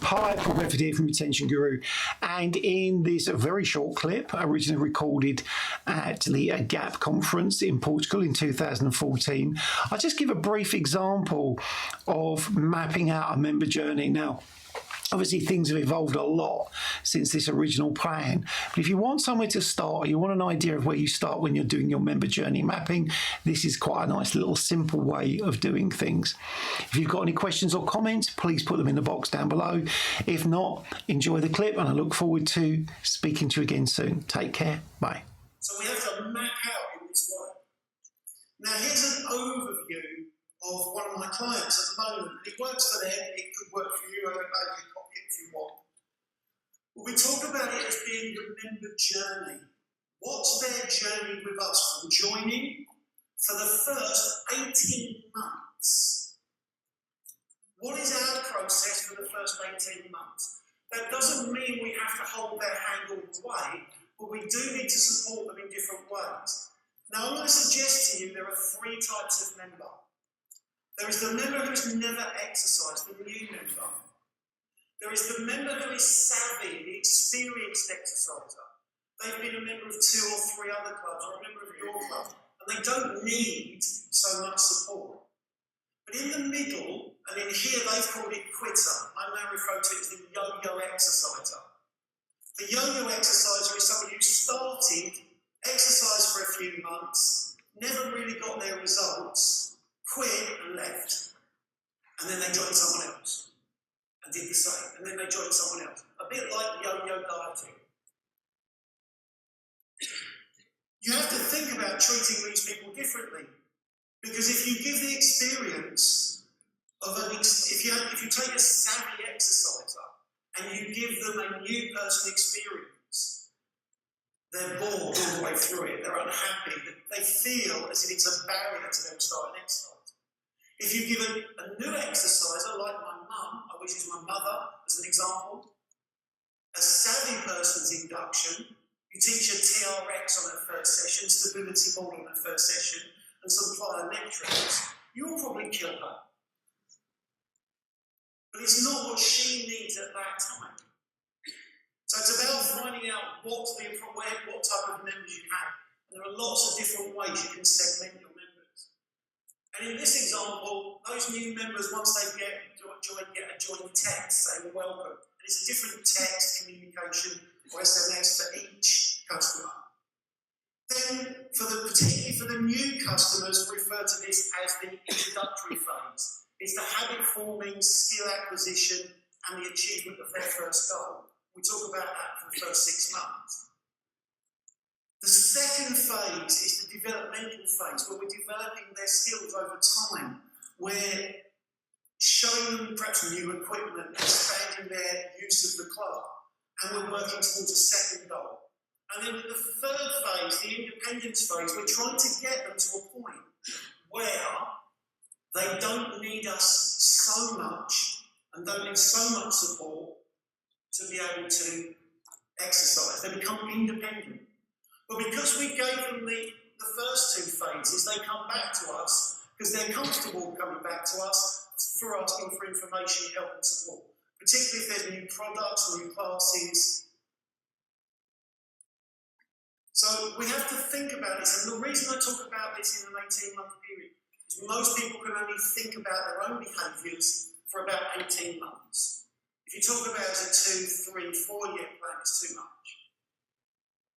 Hi, Paul Bedford here from Retention Guru, and in this very short clip, originally recorded at the AGAP conference in Portugal in 2014, I'll just give a brief example of mapping out a member journey. Now, obviously, things have evolved a lot since this original plan. But if you want somewhere to start, or you want an idea of where you start when you're doing your member journey mapping, this is quite a nice little simple way of doing things. If you've got any questions or comments, please put them in the box down below. If not, enjoy the clip, and I look forward to speaking to you again soon. Take care. Bye. So we have to map out in this way. Now, here's an overview of one of my clients at the moment. It works for them, it could work for you, I don't know, you can copy it if you want. But we talk about it as being the member journey. What's their journey with us from joining for the first 18 months? What is our process for the first 18 months? That doesn't mean we have to hold their hand all the way, but we do need to support them in different ways. Now, I'm going to suggest to you there are 3 types of member. There is the member who has never exercised, the new member. There is the member who is savvy, the experienced exerciser. They've been a member of 2 or 3 other clubs, or a member of your club, and they don't need so much support. But in the middle, and in here they've called it quitter, I now refer to it as the yo-yo exerciser. The yo-yo exerciser is somebody who started, exercised for a few months, never really got their results, quit and left, and then they joined someone else and did the same, and then they joined someone else. A bit like yo-yo dieting. You have to think about treating these people differently, because if you give the experience of if you take a savvy exerciser and you give them a new person experience, they're bored all the way through it, they're unhappy, they feel as if it's a barrier to them starting exercise. If you give a new exerciser, like my mum, I wish it was my mother as an example, a savvy person's induction, you teach her TRX on her first session, stability board on her first session, and some plyometrics, you'll probably kill her. But it's not what she needs at that time. So it's about finding out what type of members you have. And there are lots of different ways you can segment your members. And in this example, those new members, once they get a joint text saying welcome. And it's a different text communication or SMS for each customer. Then, particularly for the new customers, we refer to this as the introductory phase. It's the habit forming, skill acquisition, and the achievement of their first goal. We talk about that for the first 6 months. The second phase is the developmental phase, where we're developing their skills over time. We're showing them perhaps new equipment, expanding their use of the club, and we're working towards a second goal. And then the third phase, the independence phase, we're trying to get them to a point where they don't need us so much and don't need so much support to be able to exercise. They become independent. But because we gave them the first 2 phases, they come back to us because they're comfortable coming back to us for asking for information, help and support. Particularly if there's new products, new classes. So we have to think about this. And the reason I talk about this in an 18-month period is most people can only think about their own behaviours for about 18 months. If you talk about it as a 2, 3, 4 year plan, it's too much.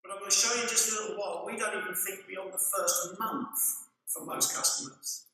But I'm going to show you in just a little while, we don't even think beyond the first month for most customers.